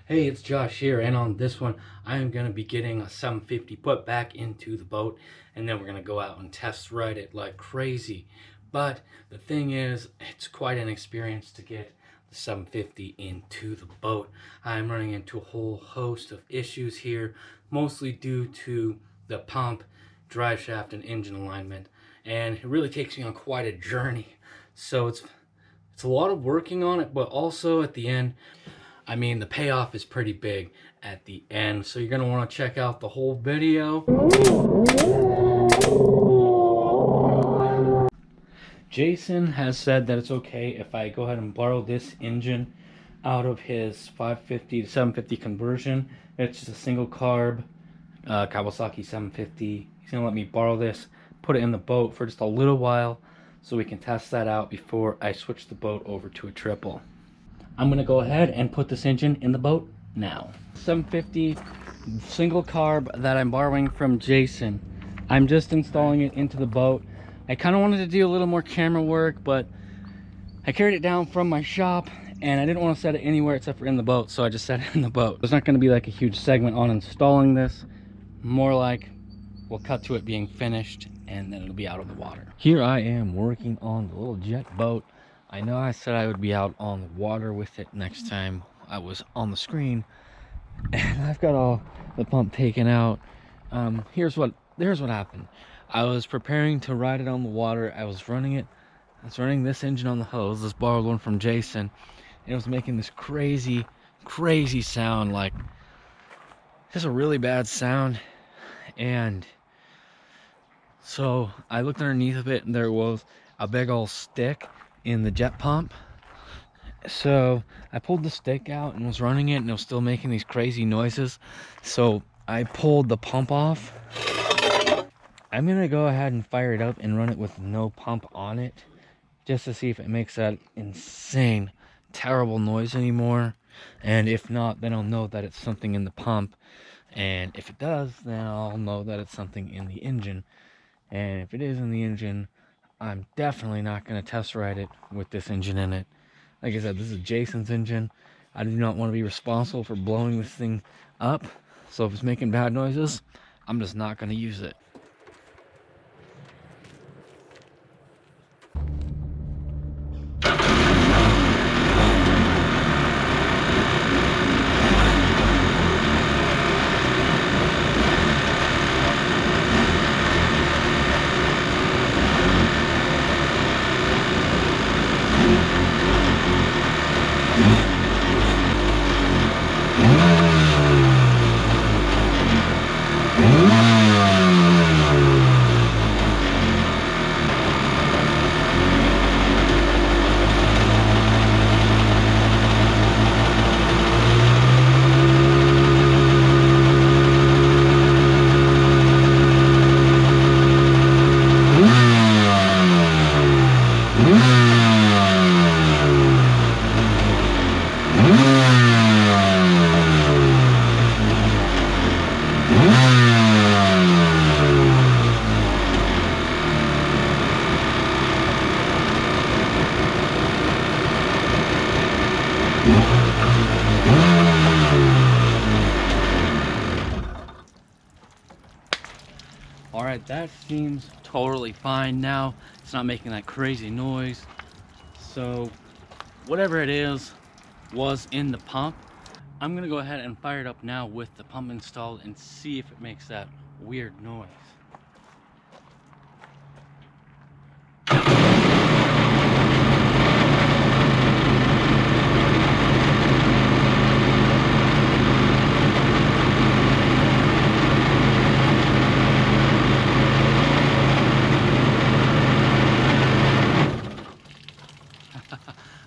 Hey, it's Josh here, and on this one, I am going to be getting a 750 put back into the boat, and then we're going to go out and test ride it like crazy. But the thing is, it's quite an experience to get the 750 into the boat. I'm running into a whole host of issues here, mostly due to the pump, drive shaft, and engine alignment, and it really takes me on quite a journey. So it's a lot of working on it, but also at the end, I mean, the payoff is pretty big at the end, so you're going to want to check out the whole video. Jason has said that it's okay if I go ahead and borrow this engine out of his 550 to 750 conversion. It's just a single carb Kawasaki 750. He's going to let me borrow this, put it in the boat for just a little while so we can test that out before I switch the boat over to a triple. I'm going to go ahead and put this engine in the boat now. 750 single carb that I'm borrowing from Jason. I'm just installing it into the boat. I kind of wanted to do a little more camera work, but I carried it down from my shop and I didn't want to set it anywhere except for in the boat, so I just set it in the boat. There's not going to be like a huge segment on installing this, more like we'll cut to it being finished and then it'll be out of the water. Here I am working on the little jet boat. I know I said I would be out on the water with it next time I was on the screen, and I've got all the pump taken out. Here's what happened. I was preparing to ride it on the water. I was running this engine on the hose, this borrowed one from Jason, and it was making this crazy sound, like just a really bad sound. And so I looked underneath of it and there was a big old stick in the jet pump. So I pulled the stick out and was running it, and it was still making these crazy noises. So I pulled the pump off. I'm gonna go ahead and fire it up and run it with no pump on it, just to see if it makes that insane terrible noise anymore. And if not, then I'll know that it's something in the pump, and if it does, then I'll know that it's something in the engine. And if it is in the engine, I'm definitely not going to test ride it with this engine in it. Like I said, this is Jason's engine. I do not want to be responsible for blowing this thing up. So if it's making bad noises, I'm just not going to use it. Alright, that seems totally fine now. It's not making that crazy noise. So whatever it is was in the pump. I'm gonna go ahead and fire it up now with the pump installed and see if it makes that weird noise.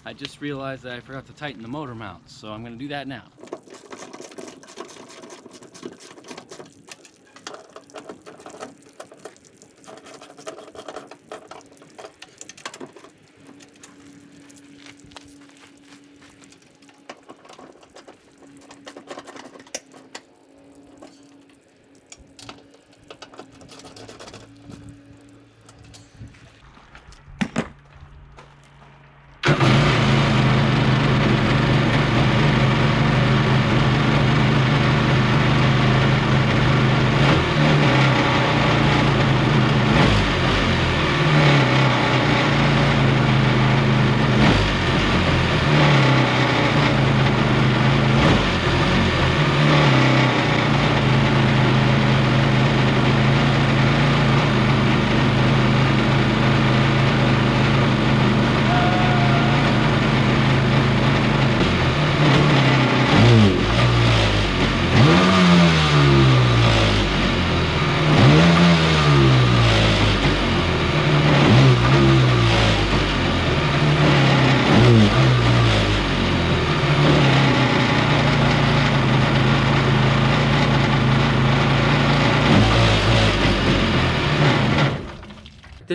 I just realized that I forgot to tighten the motor mount, so I'm going to do that now.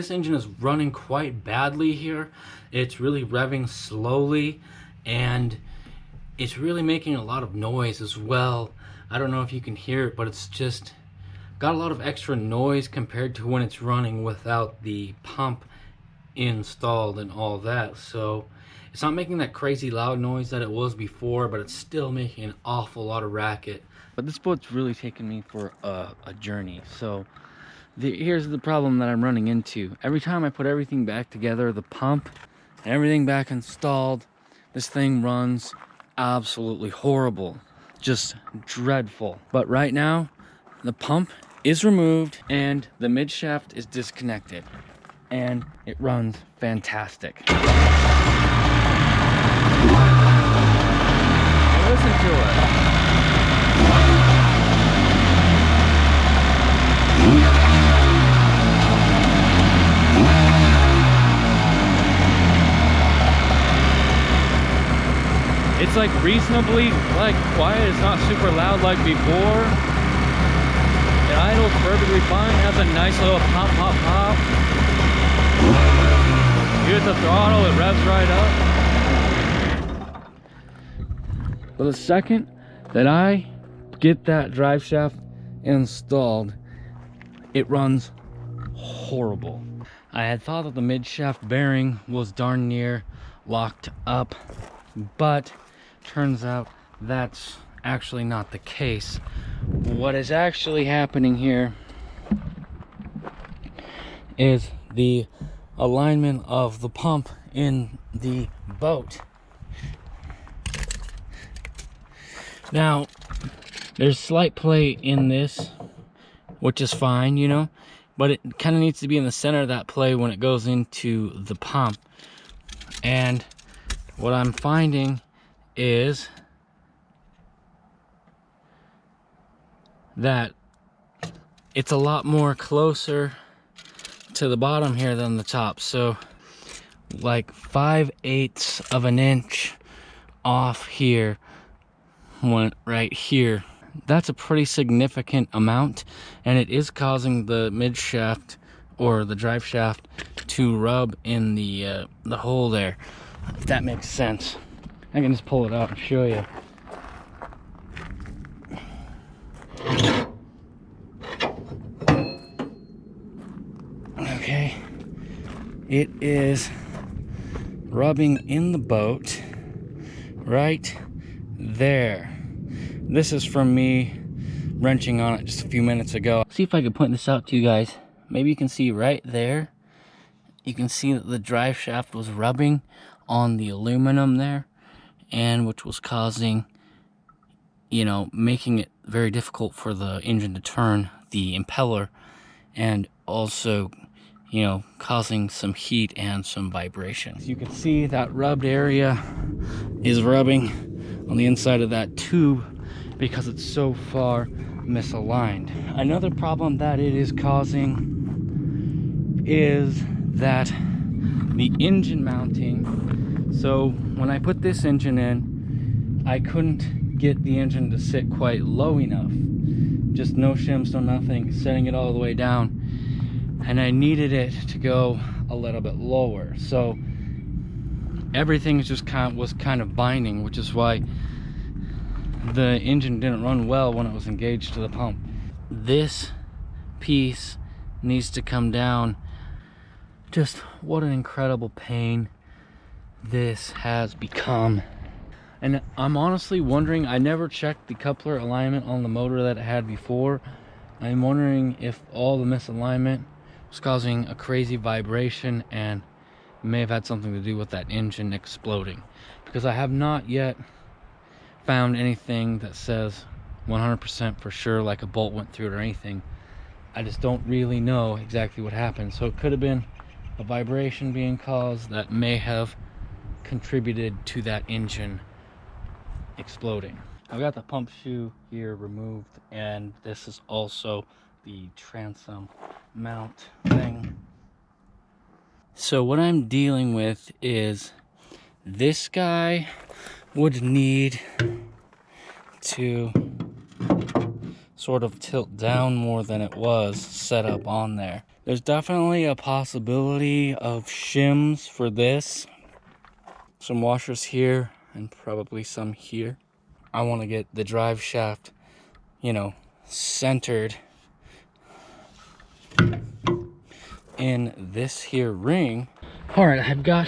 this engine is running quite badly here. It's really revving slowly, and it's really making a lot of noise as well. I don't know if you can hear it, but it's just got a lot of extra noise compared to when it's running without the pump installed and all that. So it's not making that crazy loud noise that it was before, but it's still making an awful lot of racket. But this boat's really taken me for a journey. So here's the problem that I'm running into. Every time I put everything back together, the pump and everything back installed, this thing runs absolutely horrible, just dreadful. But right now the pump is removed and the mid shaft is disconnected, and it runs fantastic. Listen to it. It's like reasonably like quiet. It's not super loud like before. It idles perfectly fine. Has a nice little pop, pop, pop. You hit the throttle, it revs right up. But the second that I get that drive shaft installed, it runs horrible. I had thought that the mid shaft bearing was darn near locked up, but turns out that's actually not the case. What is actually happening here is the alignment of the pump in the boat. Now, there's slight play in this, which is fine, you know, but it kind of needs to be in the center of that play when it goes into the pump. And what I'm finding is that it's a lot more closer to the bottom here than the top. So like 5/8 of an inch off here, one right here. That's a pretty significant amount, and it is causing the mid shaft or the drive shaft to rub in the hole there, if that makes sense. I can just pull it out and show you. Okay, it is rubbing in the boat right there. This is from me wrenching on it just a few minutes ago. See if I can point this out to you guys. Maybe you can see right there. You can see that the drive shaft was rubbing on the aluminum there, and which was causing, you know, making it very difficult for the engine to turn the impeller, and also, you know, causing some heat and some vibration. As you can see, that rubbed area is rubbing on the inside of that tube because it's so far misaligned. Another problem that it is causing is that the engine mounting. So when I put this engine in, I couldn't get the engine to sit quite low enough. Just no shims, no nothing, setting it all the way down. And I needed it to go a little bit lower. So everything was kind of binding, which is why the engine didn't run well when it was engaged to the pump. This piece needs to come down. Just what an incredible pain this has become. And I'm honestly wondering, I never checked the coupler alignment on the motor that it had before. I'm wondering if all the misalignment was causing a crazy vibration and may have had something to do with that engine exploding, because I have not yet found anything that says 100% for sure like a bolt went through it or anything. I just don't really know exactly what happened. So it could have been a vibration being caused that may have contributed to that engine exploding. I've got the pump shoe here removed, and this is also the transom mount thing. So what I'm dealing with is this guy would need to sort of tilt down more than it was set up on there. There's definitely a possibility of shims for this. Some washers here and probably some here. I want to get the drive shaft, you know, centered in this here ring. All right, I've got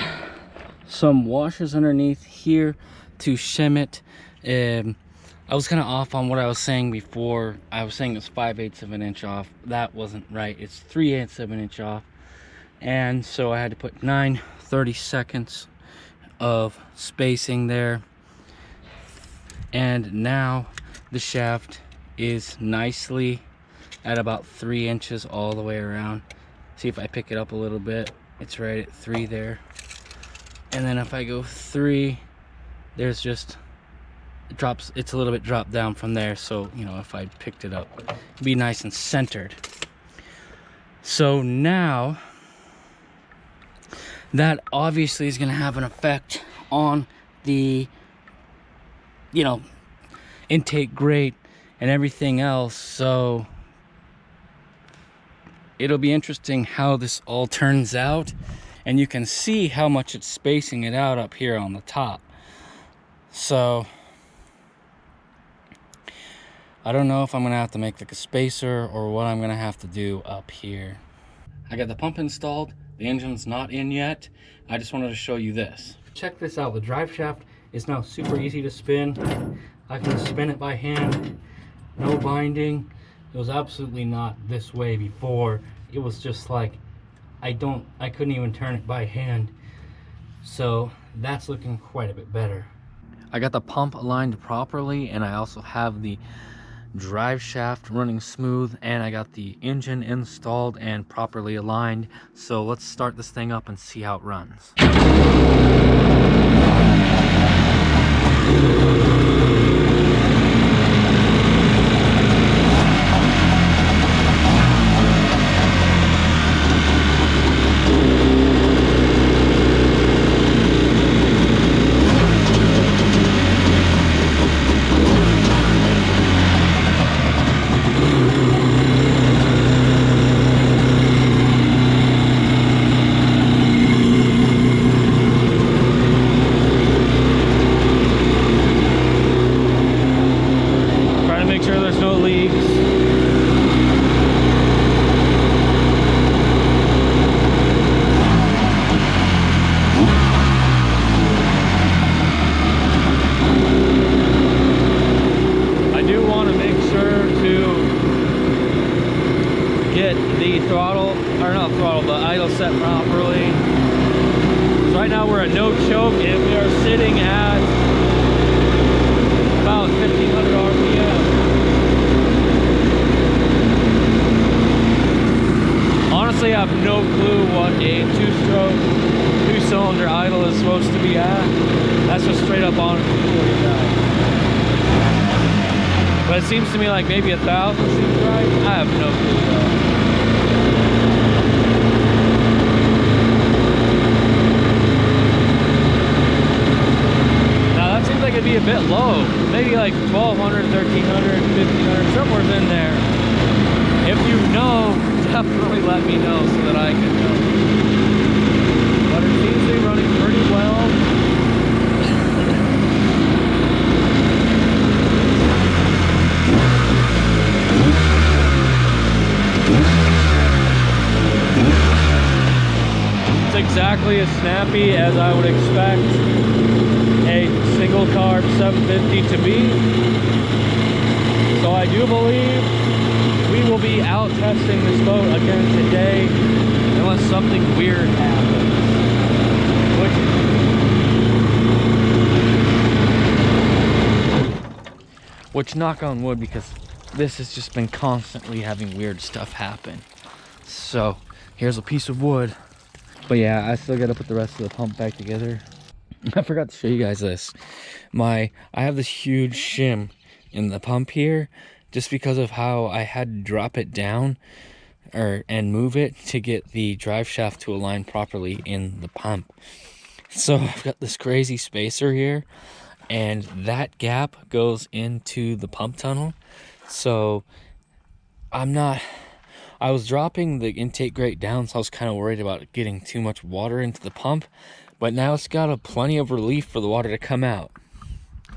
some washers underneath here to shim it. I was kind of off on what I was saying before. I was saying it's 5/8 of an inch off. That wasn't right. It's 3/8 of an inch off. And so I had to put 9/32 of spacing there. And now the shaft is nicely at about 3 inches all the way around. See if I pick it up a little bit. It's right at 3 there. And then if I go 3, there's just, it drops, it's a little bit dropped down from there. So, you know, if I picked it up, it'd be nice and centered. So now, that obviously is gonna have an effect on the, you know, intake grate and everything else. So it'll be interesting how this all turns out, and you can see how much it's spacing it out up here on the top. So I don't know if I'm gonna have to make like a spacer or what I'm gonna have to do up here. I got the pump installed, the engine's not in yet. I just wanted to show you this. Check this out, the drive shaft is now super easy to spin. I can spin it by hand, no binding. It was absolutely not this way before. It was just like, I couldn't even turn it by hand. So that's looking quite a bit better. I got the pump aligned properly, and I also have the drive shaft running smooth, and I got the engine installed and properly aligned. So let's start this thing up and see how it runs. The idle set properly. So right now we're at no choke, and we are sitting at about 1500 RPM. Honestly, I have no clue what a two-stroke, two-cylinder idle is supposed to be at. That's just straight up on it. But it seems to me like maybe 1,000 seems right. I have no clue though. Like it'd be a bit low, maybe like 1,200, 1,300, 1,500, somewhere in there. If you know, definitely let me know so that I can know. But it seems to be running pretty well. It's exactly as snappy as I would expect a single carb 750 to be. So I do believe we will be out testing this boat again today, unless something weird happens. Which knock on wood, because this has just been constantly having weird stuff happen. So here's a piece of wood. But yeah, I still gotta put the rest of the pump back together. I forgot to show you guys this. I have this huge shim in the pump here, just because of how I had to drop it down and move it to get the drive shaft to align properly in the pump. So I've got this crazy spacer here, and that gap goes into the pump tunnel. So I I was dropping the intake grate down, so I was kind of worried about getting too much water into the pump, but now it's got a plenty of relief for the water to come out.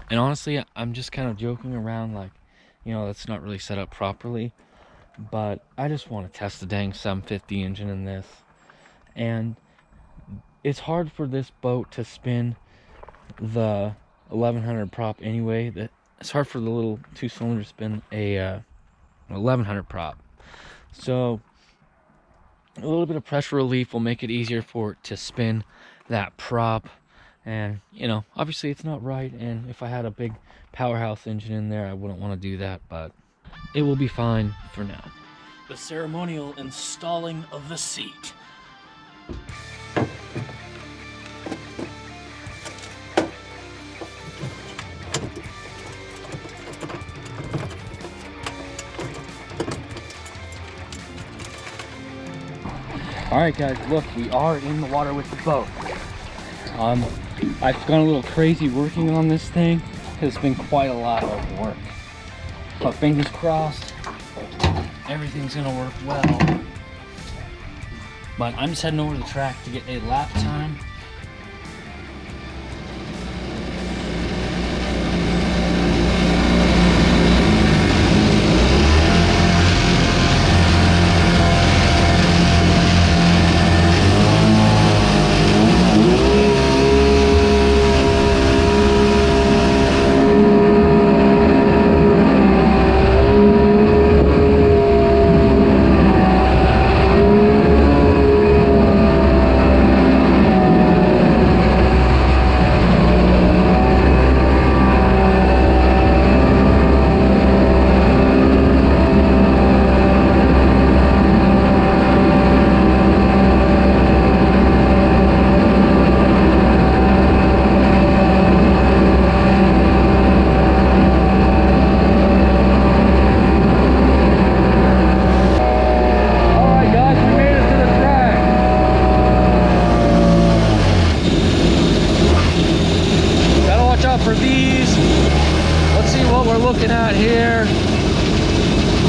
And honestly, I'm just kind of joking around, like, you know, that's not really set up properly, but I just want to test the dang 750 engine in this. And it's hard for this boat to spin the 1100 prop anyway. It's hard for the little 2-cylinder to spin a 1100 prop. So a little bit of pressure relief will make it easier for it to spin that prop. And, you know, obviously it's not right, and if I had a big powerhouse engine in there, I wouldn't want to do that, but it will be fine for now. The ceremonial installing of the seat. Alright guys, look, we are in the water with the boat. I've gone a little crazy working on this thing. It's been quite a lot of work. But fingers crossed, everything's gonna work well. But I'm just heading over to the track to get a lap time.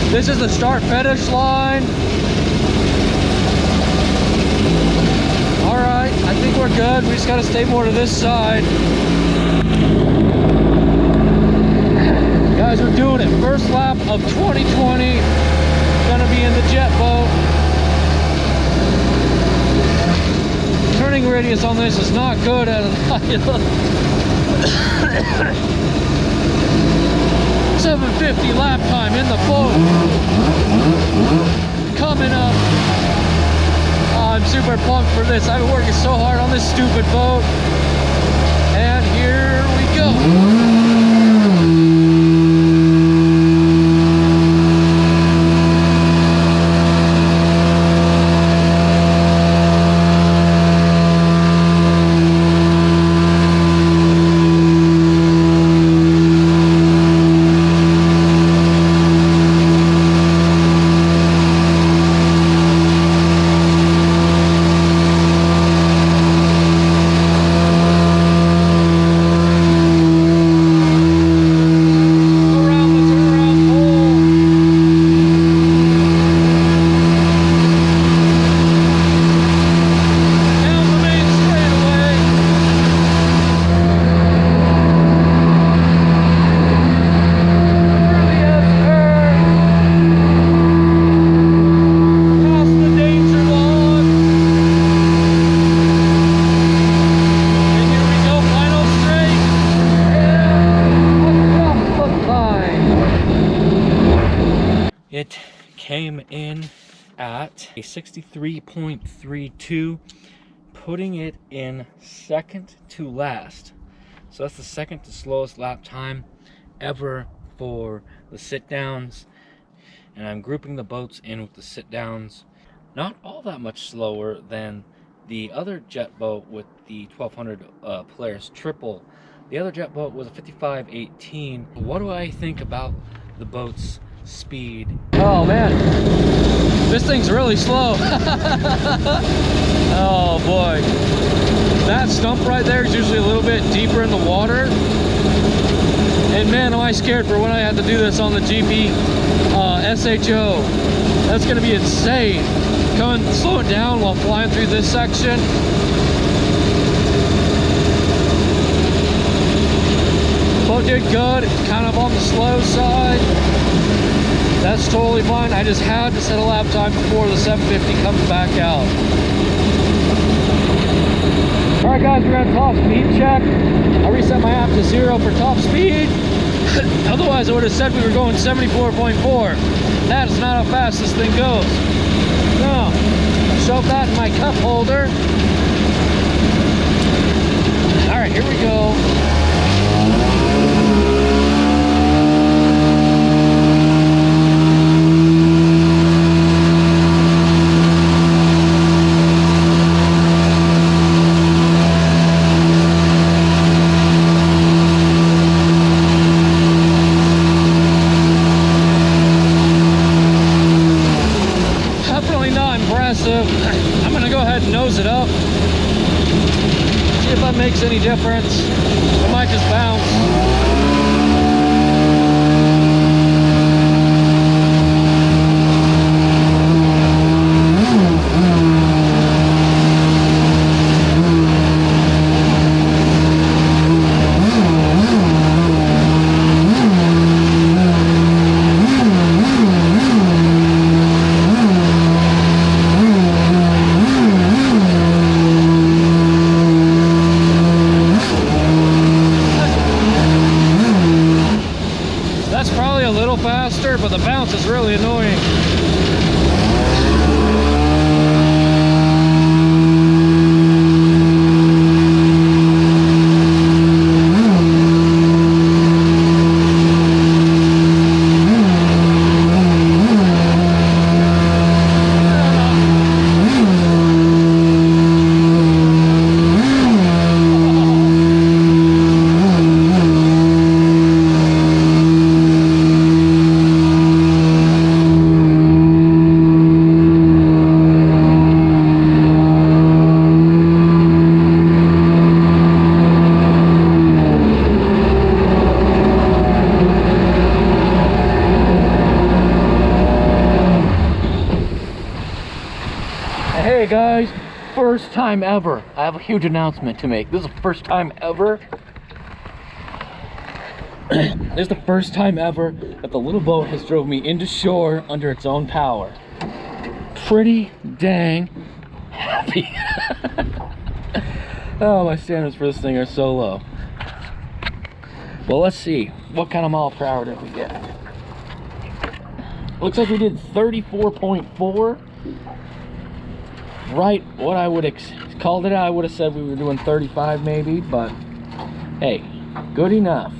This is the start finish line. All right, I think we're good. We just got to stay more to this side. Guys, we're doing it. First lap of 2020. Gonna be in the Jetboat. Turning radius on this is not good at 750 lap time in the boat. Coming up. Oh, I'm super pumped for this. I've been working so hard on this stupid boat. And here we go. It came in at a 63.32, putting it in second to last. So that's the second to slowest lap time ever for the sit downs. And I'm grouping the boats in with the sit downs. Not all that much slower than the other jet boat with the 1200 Polaris triple. The other jet boat was a 55.18. What do I think about the boat's speed? Oh man, this thing's really slow. Oh boy, that stump right there is usually a little bit deeper in the water, and man, am I scared for when I have to do this on the GP SHO. That's gonna be insane. Slow it down while flying through this section. Boat did good. It's kind of on the slow side. That's totally fine. I just had to set a lap time before the 750 comes back out. All right, guys, we're gonna top speed check. I reset my app to 0 for top speed. Otherwise, I would have said we were going 74.4. That is not how fast this thing goes. No, shove that in my cup holder. All right, here we go. I'm gonna go ahead and nose it up, see if that makes any difference. It might just bounce. Faster, but the bounce is really annoying. Hey guys, first time ever. I have a huge announcement to make. This is the first time ever. This is the first time ever that the little boat has drove me into shore under its own power. Pretty dang happy. Oh, my standards for this thing are so low. Well, let's see. What kind of mile per hour did we get? Looks like we did 34.4. Right, what I would have called it, I would have said we were doing 35 maybe, but hey, good enough.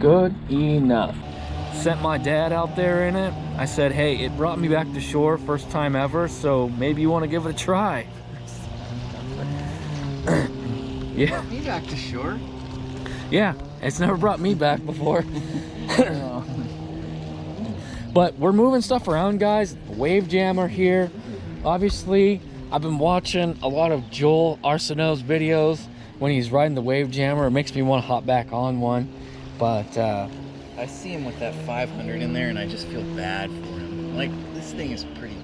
Good enough. Sent my dad out there in it. I said, hey, it brought me back to shore, first time ever, so maybe you want to give it a try. Yeah. Me back to shore? Yeah, it's never brought me back before. But we're moving stuff around, guys. Wave jammer here. Obviously, I've been watching a lot of Joel Arsenault's videos when he's riding the wave jammer. It makes me want to hop back on one. But I see him with that 500 in there and I just feel bad for him. Like, this thing is pretty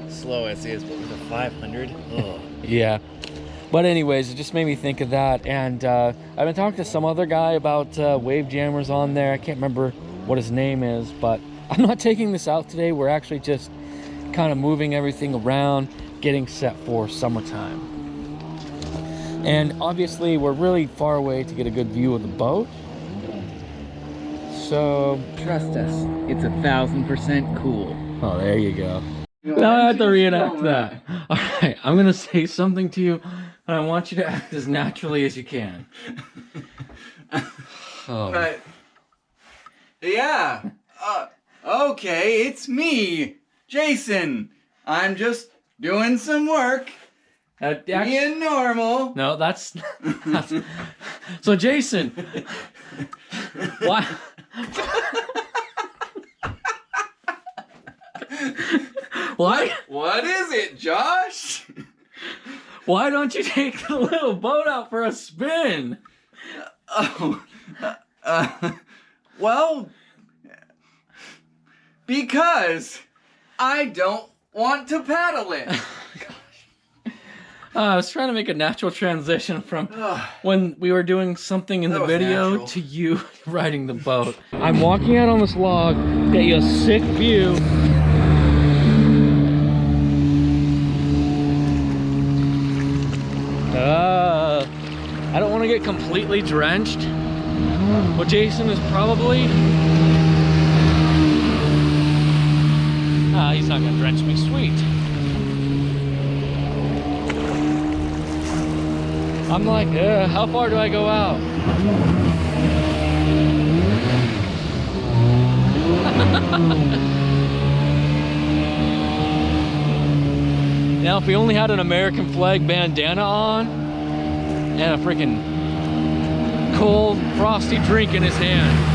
slow as is, but with a 500, ugh. Yeah. But anyways, it just made me think of that. And I've been talking to some other guy about wave jammers on there. I can't remember what his name is, but I'm not taking this out today. We're actually just kind of moving everything around, getting set for summertime. And obviously we're really far away to get a good view of the boat. So Trust us, it's 1000% cool. oh, there you go. Now I have to reenact that. All right, I'm gonna say something to you and I want you to act as naturally as you can. Oh. But yeah, okay, it's me, Jason. I'm just doing some work, being normal. No, that's so Jason. Why? Why? What is it, Josh? Why don't you take the little boat out for a spin? Oh, well, because I don't want to paddle it. I was trying to make a natural transition from Ugh. when we were doing something in That the was video natural. to you riding the boat. I'm walking out on this log, get you a sick view. I don't want to get completely drenched, but Jason is probably... he's not gonna drench me, sweet. I'm like, how far do I go out? Now, if he only had an American flag bandana on and a freaking cold, frosty drink in his hand.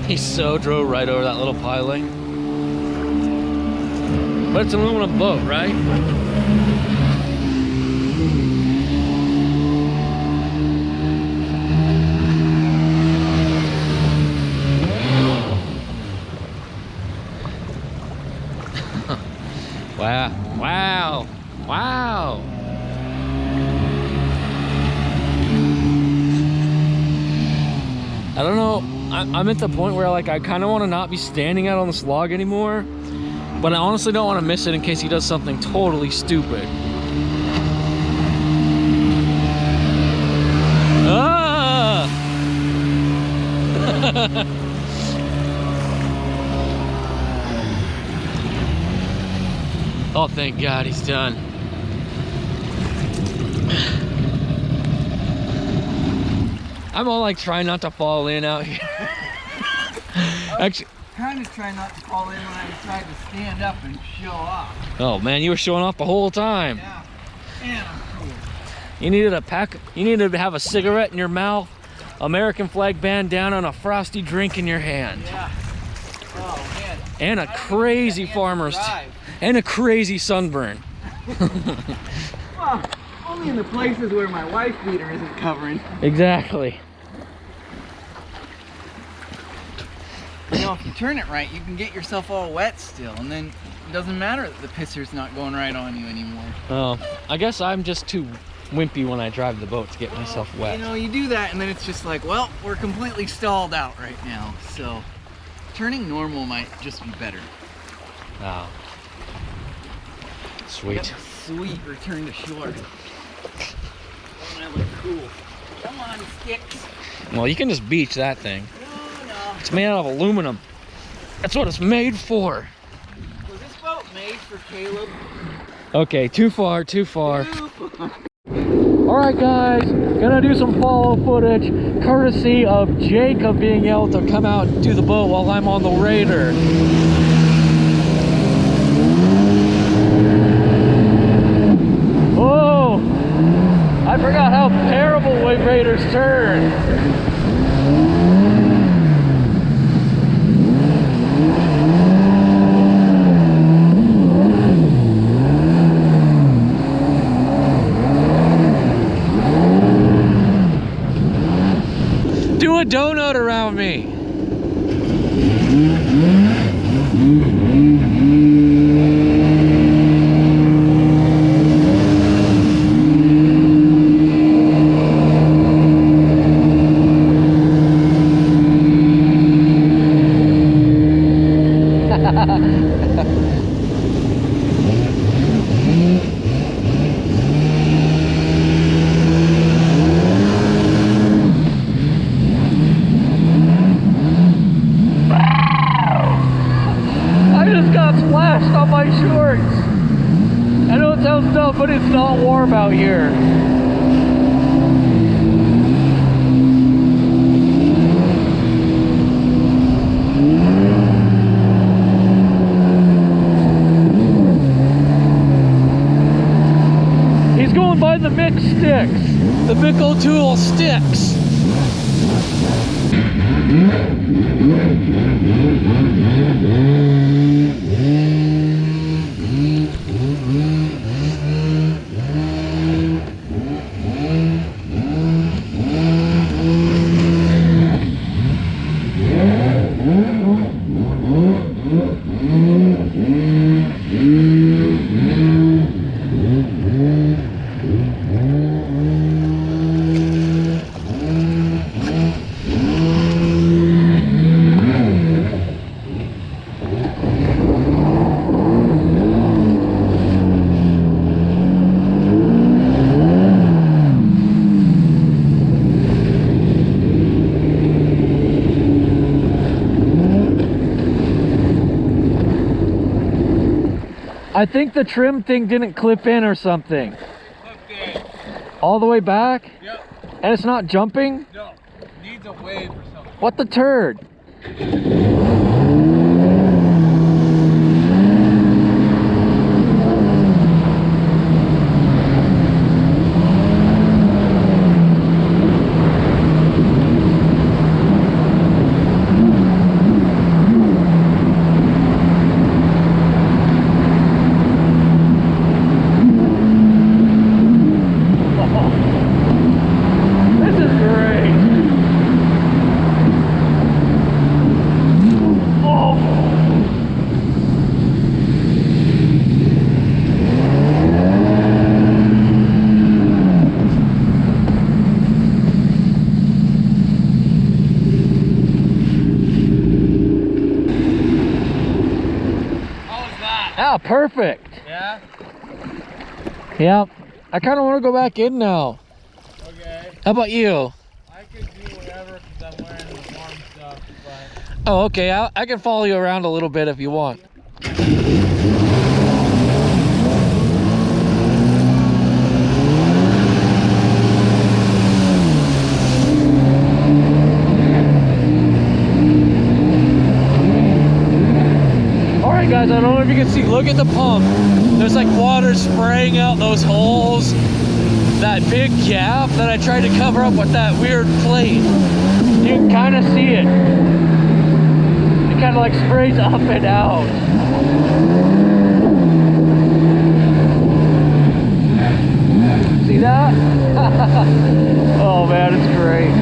He so drove right over that little piling. But it's an aluminum boat, right? Wow, wow, wow. I don't know. I'm at the point where like I kind of want to not be standing out on this log anymore, but I honestly don't want to miss it in case he does something totally stupid. Ah! Oh, thank God he's done. I'm all like trying not to fall in out here. Actually, Kind of trying not to fall in when I tried to stand up and show off. oh man, you were showing off the whole time. Yeah, and I'm cool. You needed a pack. You needed to have a cigarette in your mouth, American flag bandana, and a frosty drink in your hand, Yeah. Oh man. and a I don't even crazy get the farmer's, drive. and a crazy sunburn. Well, only in the places where my wife beater isn't covering. Exactly. You know, if you turn it right, you can get yourself all wet still, and then it doesn't matter that the pisser's not going right on you anymore. Oh, I guess I'm just too wimpy when I drive the boat to get myself wet. You know, you do that, and then it's just like, well, we're completely stalled out right now, so turning normal might just be better. Oh, We got sweet. a sweet return to shore. Don't I look cool? Come on, sticks. Well, you can just beach that thing. No, no. It's made out of aluminum. That's what it's made for. Was this boat made for Caleb? Okay, too far, too far. Alright guys, gonna do some follow footage courtesy of Jacob being able to come out and do the boat while I'm on the Raider. Oh, I forgot how terrible Wave Raiders turn. Do a donut around me. Splashed on my shorts. I know it sounds dumb, but it's not warm out here. It sticks. The Bickle tool sticks. I think the trim thing didn't clip in or something. Clipped in. All the way back? Yep. And it's not jumping? No. Needs a wave or something. What the turd? This is great. How was that? Ah, perfect. Yeah? Yep. I kind of want to go back in now. Okay. How about you? I could do whatever because I'm wearing the warm stuff, but... Oh, okay. I can follow you around a little bit if you want. Alright guys, I don't know if you can see, look at the pump. There's like water spraying out those holes. That big gap that I tried to cover up with that weird plate. You can kind of see it. It kind of like sprays up and out. See that? Oh man, it's great.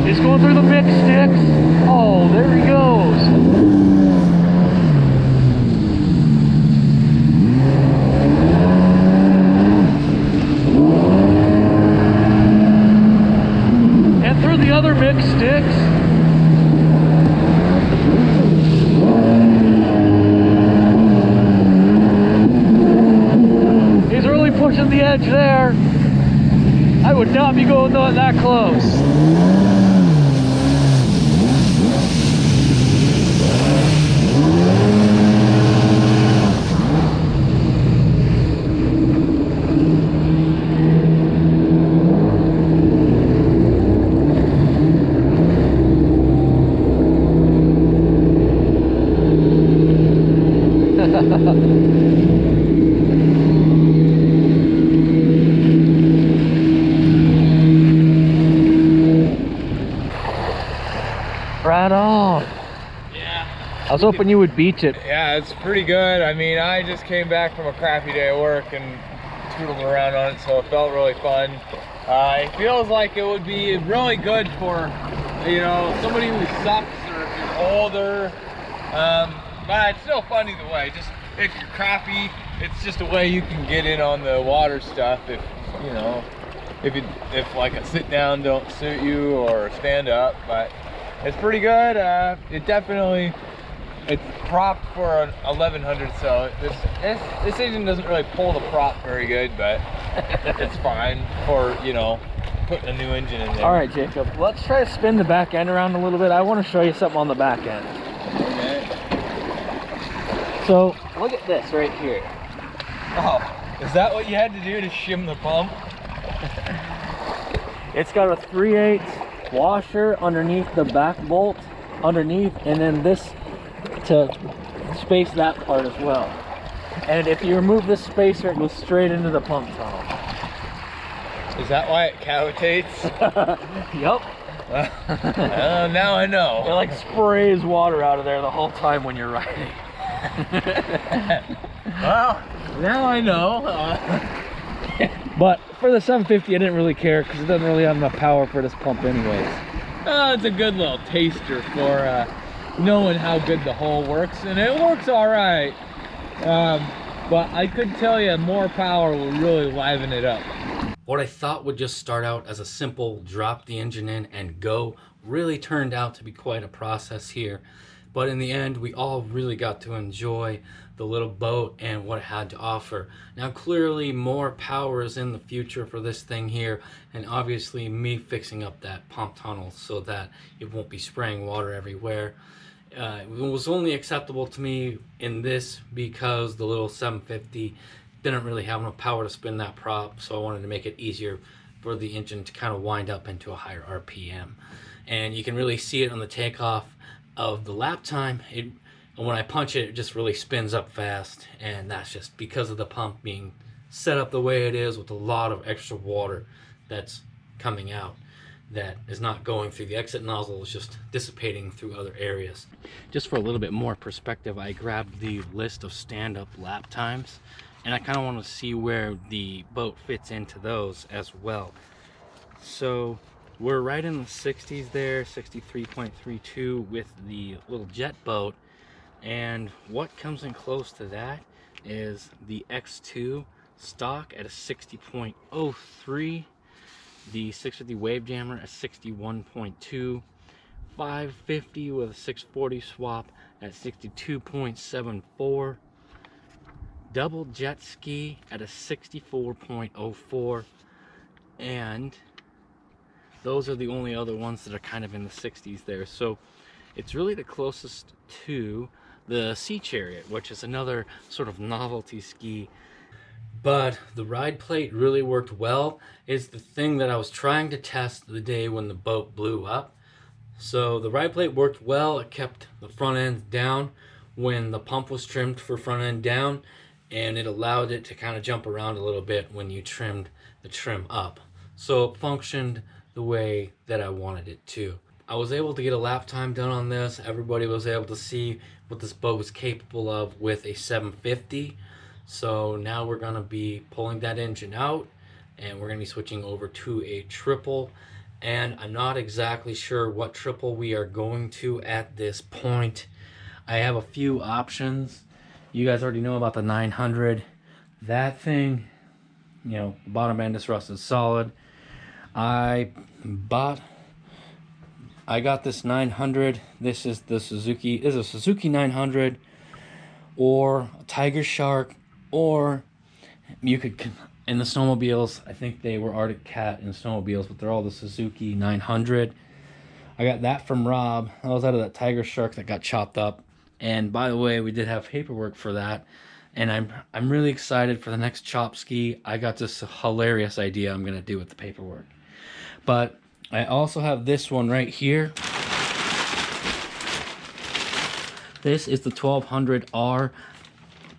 It's going through the mix sticks. Oh, there he goes. And through the other mix sticks. He's really pushing the edge there. I would not be going that close. Right on. Yeah. I was hoping you would beach it. Yeah, it's pretty good. I mean, I just came back from a crappy day of work and tootled around on it, so it felt really fun. It feels like it would be really good for, you know, somebody who sucks or if you're older. But it's still fun either way. Just if you're crappy, it's just a way you can get in on the water stuff. If you know, if like a sit down don't suit you or stand up, but it's pretty good. It's propped for an 1100, so this engine doesn't really pull the prop very good, but it's fine for, you know, putting a new engine in there. All right, Jacob, let's try to spin the back end around a little bit. I want to show you something on the back end. Okay. So look at this right here. Oh, is that what you had to do to shim the pump? It's got a 3/8 washer underneath the back bolt underneath, and then this to space that part as well. And if you remove this spacer, it goes straight into the pump tunnel. Is that why it cavitates? Yep. Now I know. It like sprays water out of there the whole time when you're riding. Well, now I know. But for the 750, I didn't really care because it doesn't really have enough power for this pump anyways. It's a good little taster for knowing how good the hull works, and it works all right. But I could tell you more power will really liven it up. What I thought would just start out as a simple drop the engine in and go really turned out to be quite a process here. But in the end, we all really got to enjoy the little boat and what it had to offer. Now clearly more power is in the future for this thing here, and obviously me fixing up that pump tunnel so that it won't be spraying water everywhere. It was only acceptable to me in this because the little 750 didn't really have enough power to spin that prop, so I wanted to make it easier for the engine to kind of wind up into a higher RPM. And you can really see it on the takeoff of the lap time. When I punch it, it just really spins up fast, and that's just because of the pump being set up the way it is with a lot of extra water that's coming out that is not going through the exit nozzle, it's just dissipating through other areas. Just for a little bit more perspective, I grabbed the list of stand-up lap times, and I kind of want to see where the boat fits into those as well. So we're right in the 60s there, 63.32 with the little Jetboat, and what comes in close to that is the X2 stock at a 60.03, the 650 Wave Jammer at 61.2, 550 with a 640 swap at 62.74, double Jetski at a 64.04, and those are the only other ones that are kind of in the 60s there. So it's really the closest to the Sea Chariot, which is another sort of novelty ski. But the ride plate really worked well. It's the thing that I was trying to test the day when the boat blew up. So the ride plate worked well. It kept the front end down when the pump was trimmed for front end down, and it allowed it to kind of jump around a little bit when you trimmed the trim up. So it functioned the way that I wanted it to. I was able to get a lap time done on this. Everybody was able to see what this boat was capable of with a 750. So now we're going to be pulling that engine out, and we're going to be switching over to a triple. And I'm not exactly sure what triple we are going to at this point. I have a few options. You guys already know about the 900. That thing, you know, the bottom end is rusted solid. I got this 900. This is the Suzuki. This is a Suzuki 900 or a Tiger Shark, or you could, in the snowmobiles, I think they were Arctic Cat in snowmobiles, but they're all the Suzuki 900. I got that from Rob. I was out of that Tiger Shark that got chopped up. And by the way, we did have paperwork for that. And I'm really excited for the next chop ski. I got this hilarious idea I'm gonna do with the paperwork. But I also have this one right here. This is the 1200R.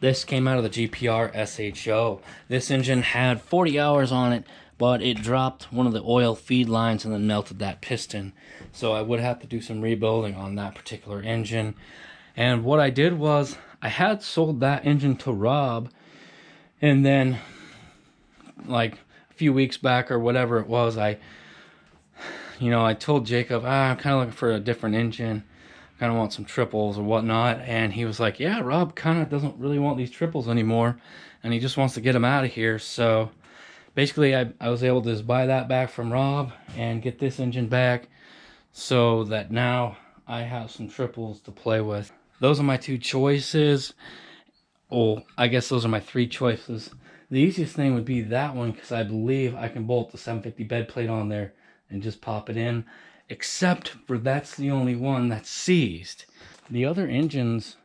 This came out of the GPR SHO. This engine had 40 hours on it, but it dropped one of the oil feed lines and then melted that piston. So I would have to do some rebuilding on that particular engine. And what I did was, I had sold that engine to Rob, and then like a few weeks back or whatever it was, I told Jacob, I'm kind of looking for a different engine. Kind of want some triples or whatnot. And he was like, yeah, Rob kind of doesn't really want these triples anymore, and he just wants to get them out of here. So basically I was able to just buy that back from Rob and get this engine back, so that now I have some triples to play with. Those are my two choices. Oh, I guess those are my three choices. The easiest thing would be that one, because I believe I can bolt the 750 bed plate on there and just pop it in, except for that's the only one that's seized. The other engines,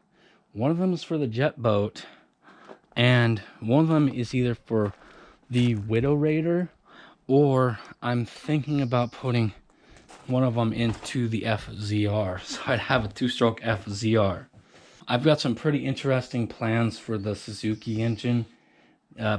one of them is for the Jetboat, and one of them is either for the Widow Raider, or I'm thinking about putting one of them into the FZR. So I'd have a 2-stroke FZR. I've got some pretty interesting plans for the Suzuki engine.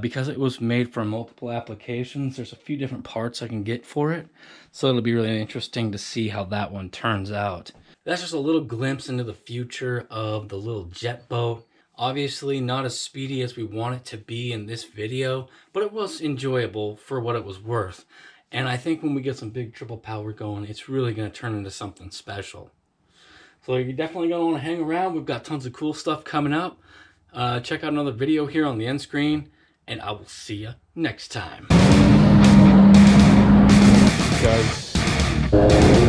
Because it was made for multiple applications, there's a few different parts I can get for it. So it'll be really interesting to see how that one turns out. That's just a little glimpse into the future of the little Jetboat. Obviously not as speedy as we want it to be in this video, but it was enjoyable for what it was worth. And I think when we get some big triple power going, it's really going to turn into something special. So you're definitely going to want to hang around. We've got tons of cool stuff coming up. Check out another video here on the end screen, and I will see you next time. Guys.